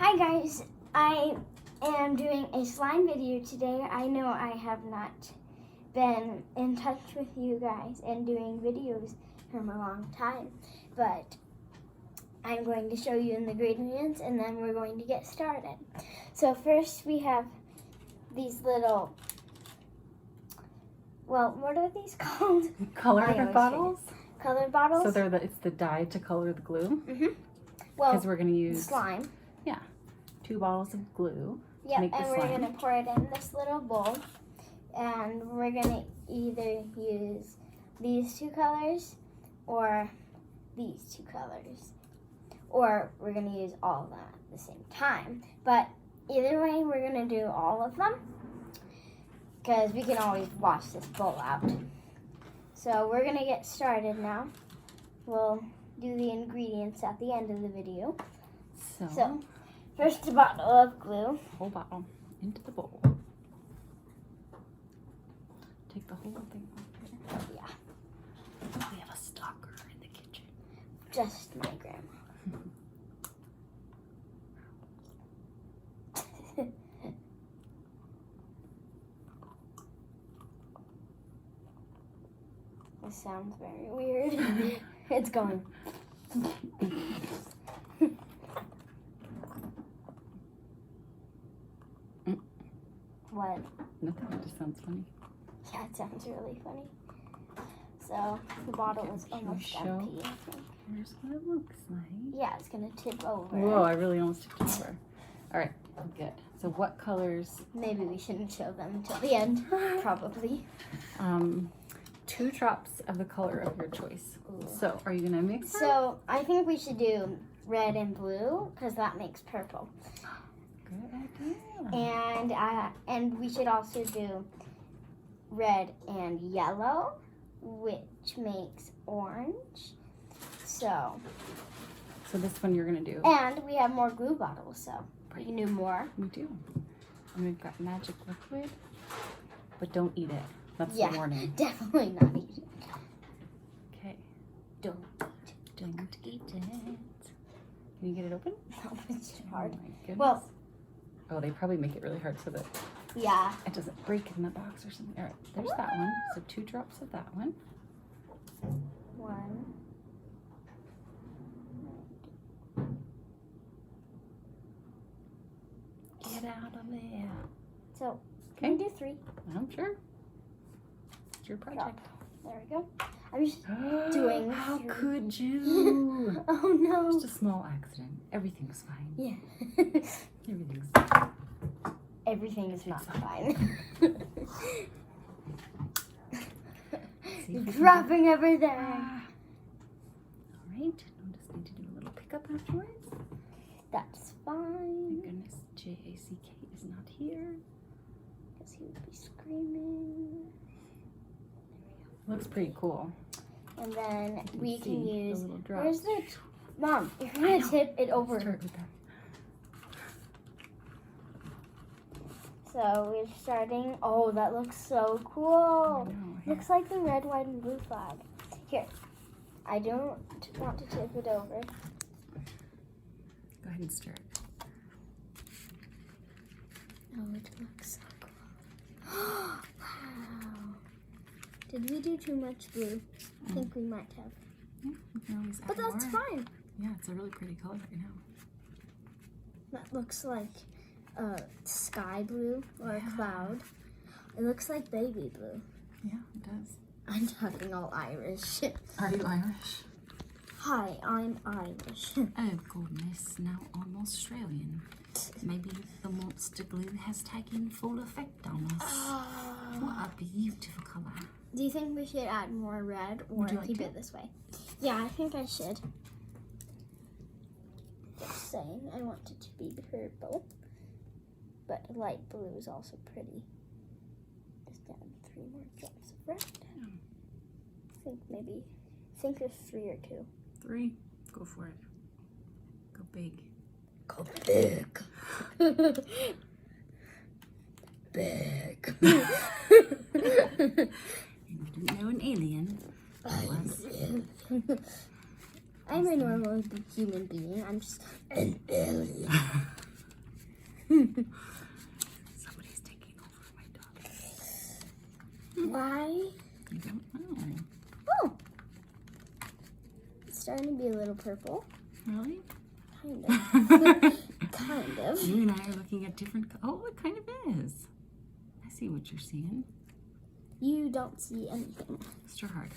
Hi guys, I am doing a slime video today. I know I have not been in touch with you guys and doing videos from a long time, but I'm going to show you the ingredients and then we're going to get started. So first we have these little, well, what are these called? Color bottles? Color bottles? So it's the dye to color the glue? Mm-hmm. Well, because we're going to use slime. Yeah, 2 bottles of glue. Yep, make the and slime. we're going to pour it in this little bowl. And we're going to either use these 2 colors or these 2 colors. Or we're going to use all of them at the same time. But either way, we're going to do all of them, because we can always wash this bowl out. So we're going to get started now. We'll do the ingredients at the end of the video. So first a bottle of glue. Whole bottle into the bowl. Take the whole thing off here. Yeah. We have a stalker in the kitchen. Just my grandma. This sounds very weird. It's going. What? Nothing, it just sounds funny. Yeah, it sounds really funny. So the bottle is almost empty, I think. Here's what it looks like. Yeah, it's gonna tip over. Whoa, I really almost tipped it over. All right, good. So what colors? Maybe we shouldn't show them until the end, probably. 2 drops of the color of your choice. Ooh. So are you gonna mix them? So I think we should do red and blue, because that makes purple. Good idea. And we should also do red and yellow, which makes orange. So this one you're gonna do. and we have more glue bottles, so we can do more. We do. And we've got magic liquid, but don't eat it. That's Yeah, the warning. definitely not eat it. Okay. Don't eat it. Can you get it open? No, it's too hard. Oh my goodness. Well, oh, they probably make it really hard so that yeah. it doesn't break in the box or something. All right, there's that one. So 2 drops of that one. 1. Get out of there. So Okay. can we do 3? I'm sure. It's your project. There we go. I'm just doing How 3. could you? Oh no. Just a small accident. Everything's fine. Yeah. Everything's Everything is not fine. See if we can Dropping everything. All right. I'll just need to do a little pickup afterwards. That's Thank fine. goodness JACK is not here. Because he would be screaming. Looks pretty cool. And then we See can the use. little drops. Where's the. Mom, you're I going know. to tip it over. Start with that. So we're starting. Oh, that looks so I cool. know, yeah. Looks like the red, white, and blue flag. Here. I don't want to tip it over. Go ahead and stir it. Oh, it looks so cool. Wow. Did we do too much blue? I think we might have. Yeah, we can always add But that's more. fine. Yeah, it's a really pretty color right now. That looks like sky blue or a cloud. It looks like baby blue. Yeah, it does. I'm talking all Irish. Are you Irish? Hi, I'm Irish. Oh goodness, now I'm Australian. Maybe the monster glue has taken full effect on us. What a beautiful color. Do you think we should add more red or Would you like keep to? it this way? Yeah, I think I should. Just saying, I want it to be purple. But light blue is also pretty. Just add 3 more drops of red. I think there's 3 or 2. 3. Go for it. Go big. Go big. Big. You didn't know an alien. I'm a normal human being. I'm just an alien. Somebody's taking over my dog. Why? I don't know. Oh, it's starting to be a little purple. Really? Kind of. Kind of. You and I are looking at different. Oh, it kind of is. I see what you're seeing. You don't see anything. Stir hard.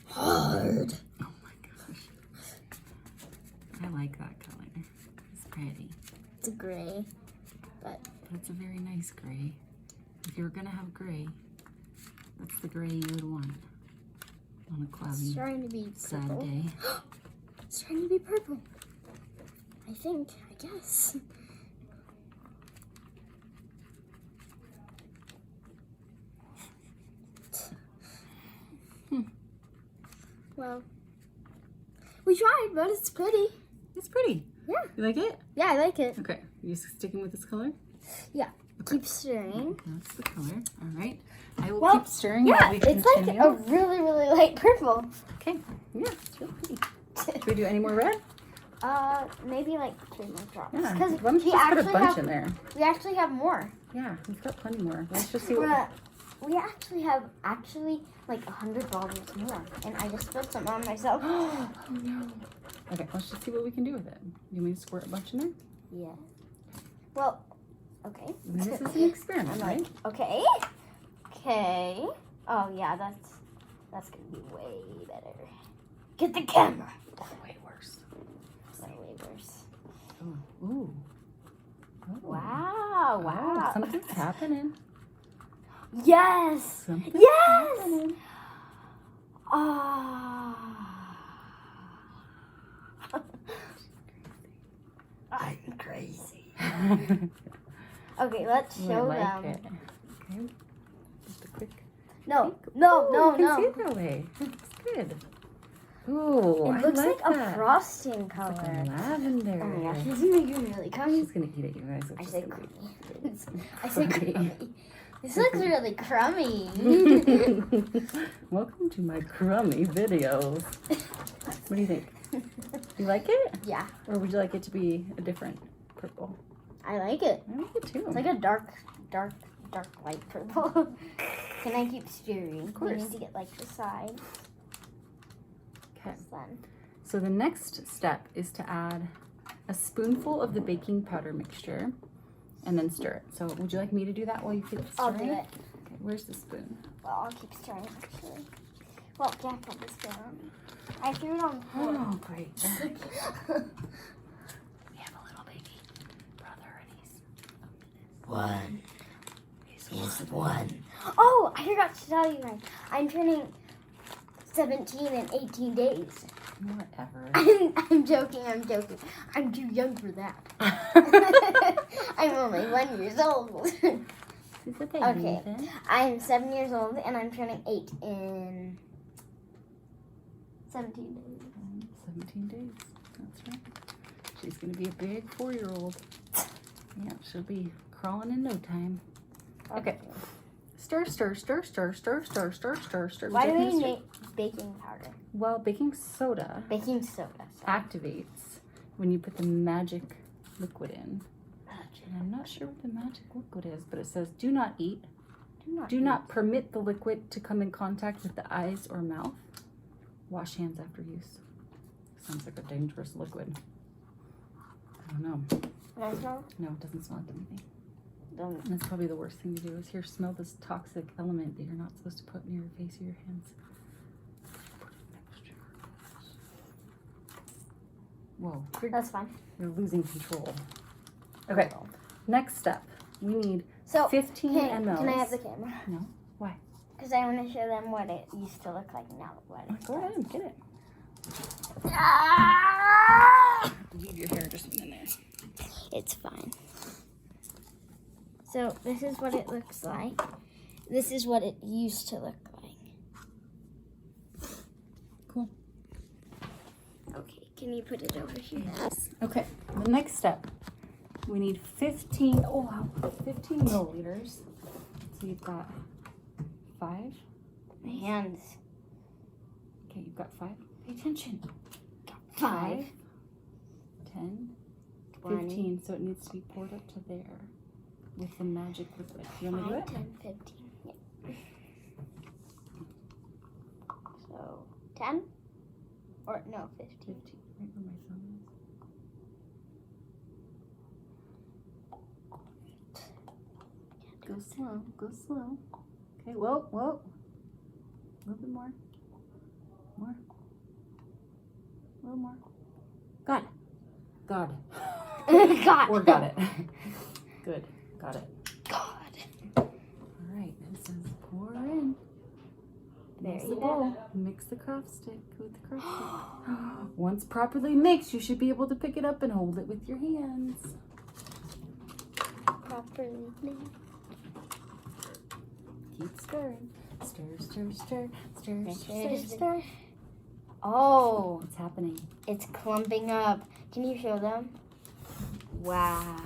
Hard. Oh my gosh. I like that color. It's pretty. It's a gray, but But it's a very nice gray. If you were gonna have gray, that's the gray you would want on a it's cloudy, starting to be sad purple. day. It's starting to be purple. I think. I guess. Well, we tried, but it's pretty. It's pretty. Yeah. You like it? Yeah, I like it. Okay. You sticking with this color? Keep stirring. That's the color. All right. I will Well, keep stirring Yeah, while we it's like continue. a really, really light purple. Okay. Yeah, it's really pretty. Should we do any more red? Maybe like 3 more drops. Yeah. Because Why don't you just put a bunch in there? we actually have more. Yeah, we've got plenty more. Let's just see what. We actually have like 100 bottles more, and I just spilled some on myself. Oh no. Okay, let's just see what we can do with it. You want me to squirt a bunch in there? Yeah. Well, okay. This is an experiment, I'm right? like, okay. Okay. Oh yeah, that's gonna be way better. Get the camera. Way worse. Way worse. Ooh. Ooh. Oh. Wow! Wow! Oh, something's happening. Yes! Something's Yes! happening. I'm crazy. Okay, let's show I like them. it. Okay. Just a quick. No, peek. no, Ooh, no, I can no. see it that way. It's good. Ooh, It I looks like like that. a frosting It's color. like a lavender. Oh my gosh, this is making me really crummy. She's gonna eat it, you guys. It's I just said gonna crummy. be- I said crummy. This looks really crummy. Welcome to my crummy videos. What do you think? You like it? Yeah, Or would you like it to be a different purple? I like it. I like it too. It's like a dark light purple. Can I keep stirring? Of course. We need to get like the sides. Okay. Then. So the next step is to add a spoonful of the baking powder mixture and then stir it. So would you like me to do that while you keep I'll stirring? do it. Okay, where's the spoon? Well, I'll keep stirring actually. Well, Jack put this down. I threw it on the floor. Oh, great. We have a little baby brother and he's One. Oh, I forgot to tell you guys. I'm turning 17 in 18 days. whatever. I'm joking. I'm too young for that. I'm only 1 year old. Is it the Okay. infant? I'm 7 years old and I'm turning 8 in 17 days. 17 days. That's right. She's going to be a big 4-year-old. Yeah, she'll be crawling in no time. Okay. Stir, stir, stir, stir, stir, stir, stir, stir, stir. Why do Would you like we me to make baking powder? stir? Well, baking soda Baking soda. activates when you put the magic liquid in. And I'm not sure what the magic liquid is, but it says do not eat. Do not permit the liquid to come in contact with the eyes or mouth. Wash hands after use. Sounds like a dangerous liquid. I don't know. Can I smell? No, it doesn't smell like anything. Don't. And that's probably the worst thing to do is here smell this toxic element that you're not supposed to put near your face or your hands. Put it next to your face. Whoa, That's fine. you're losing control. Okay, next step. We need So, 15 mLs. Can I have the camera? No, why? Because I want to show them what it used to look like now. What it Go ahead, get it. Ah! Leave your hair just in there. It's fine. So this is what it looks like. This is what it used to look like. Cool. Okay, can you put it over here? Okay, the next step. We need 15 milliliters. So you've got 5. My hands. Okay, you've got 5. Pay attention. 5, 10, 20. 15, so it needs to be poured up to there with the magic liquid. You want to do it? 10, 15. Yeah. So 10? Or no, 15. 15, right where my thumb is. Go slow, go slow. Okay, whoa, whoa. A little bit more. More. A little more. Got it. Got it. God. Or got it. Good. Got it. God. All right. It says pour in. There Mix you the go. bowl. Mix the craft stick with the craft stick. Once properly mixed, you should be able to pick it up and hold it with your hands. Properly mixed. Keep stirring. Stir, stir, stir, stir, Make sure it stir, is- stir. Oh, What's happening? it's clumping up. Can you show them? Wow.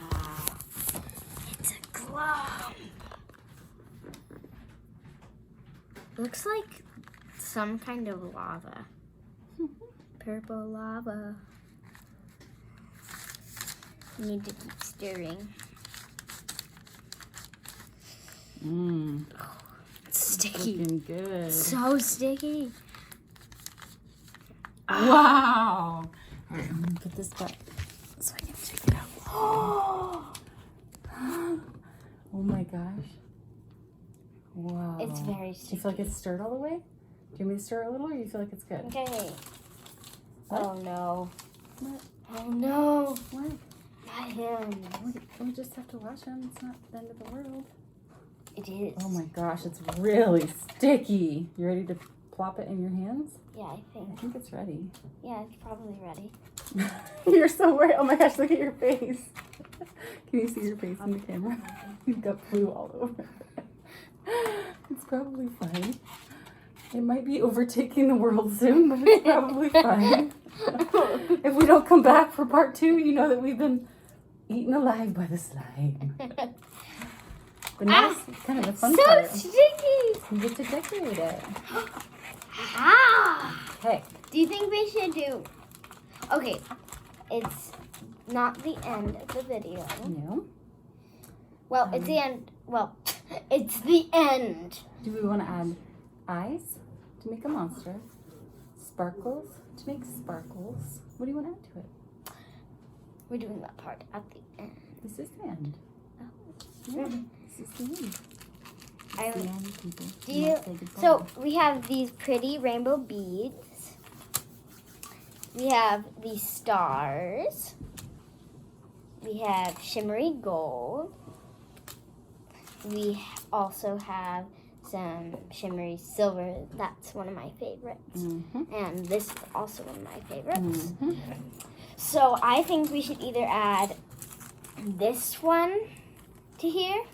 It's a clump. Looks like some kind of lava. Purple lava. Need to keep stirring. Mmm. It's sticky. Looking good. So sticky. Wow. All right, I'm gonna put this back so I can check it out. Oh my gosh. Wow. It's very Do you sticky. feel like it's stirred all the way? Do you want me to stir a little, or you feel like it's good? Okay. What? Oh no. What? Oh no. What? My hand. We just have to wash them. It's not the end of the world. It is. Oh my gosh, it's really sticky. You ready to plop it in your hands? Yeah, I I think. think it's ready. Yeah, it's probably ready. You're so worried. Oh my gosh, look at your face. Can you see your face on the camera? You've got blue all over. It's probably fine. It might be overtaking the world soon, but it's probably fine. If we don't come back for part 2, you know that we've been eaten alive by the slime. But now it's kind of the fun so part. sticky. You get to decorate it. Ah. Hey. Do you think we should do? Okay, it's not the end of the video. No. Well, it's the end. Well, it's the end. Do we want to add eyes to make a monster? Sparkles to make sparkles. What do you want to add to it? We're doing that part at the end. This is the end. Oh. Yeah, this is the end. I- It's the end, people. Do You you? must say goodbye. So we have these pretty rainbow beads. We have these stars. We have shimmery gold. We also have some shimmery silver. That's one of my favorites. Mhm. And this is also one of my favorites. Mhm. So I think we should either add this one to here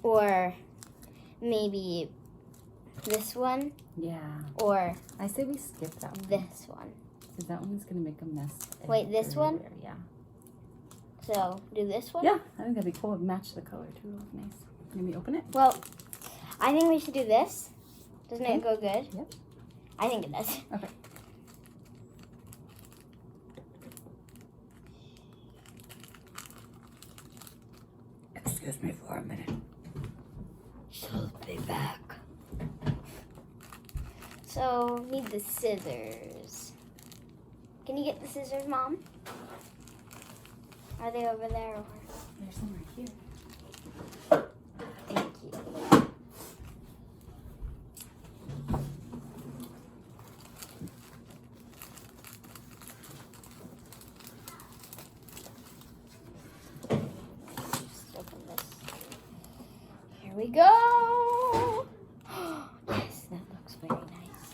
or maybe this one Yeah. or I say we skip that one. this one. Because that one's going to make a mess. Wait, this one? everywhere. Yeah. So do this one? Yeah, I think that'd be cool. It'd match the color too. It'd look nice. Let me open it. Well, I think we should do this. Doesn't it go good? Yep. I think it does. Okay. Excuse me for a minute. She'll be back. So, need the scissors. Can you get the scissors, Mom? Are they over there? Or... There's some right here. Thank you. Just open this. Here we go. Yes, that looks very nice.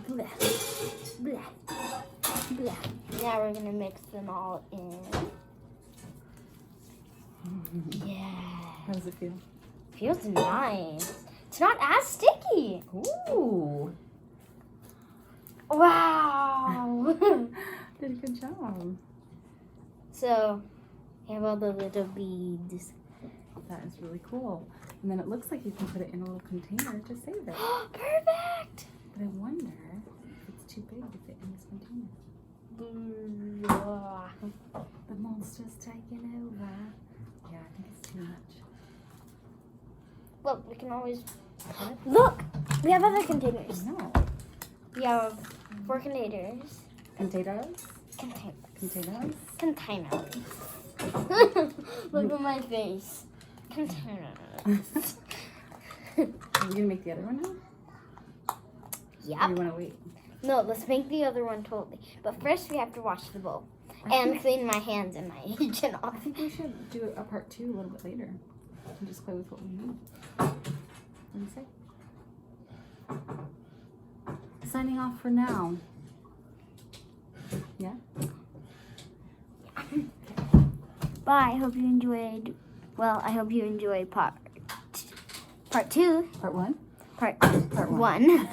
Blah, blah, blah. Now we're gonna mix them all in. Yeah. How does it feel? Feels nice. It's not as sticky. Ooh. Wow. Did a good job. So, we have all the little beads. That is really cool. And then it looks like you can put it in a little container to save it. Perfect. The monster's taking over. Yeah, I think it's too much. Look, we can always look. We have other containers. No. We have 4 containers. Potatoes? Containers. Containers? Containers. Look at my face. Containers. Are we gonna make the other one now? Or Yep. you wanna wait? No, let's make the other one totally. But first, we have to wash the bowl and clean my hands and my chin off. I think we should do a part 2 a little bit later. And just play with what we need. What do you say? Signing off for now. Yeah? Bye. I hope you enjoyed. Well, I hope you enjoyed part 2. Part 1? Part Part 1. 1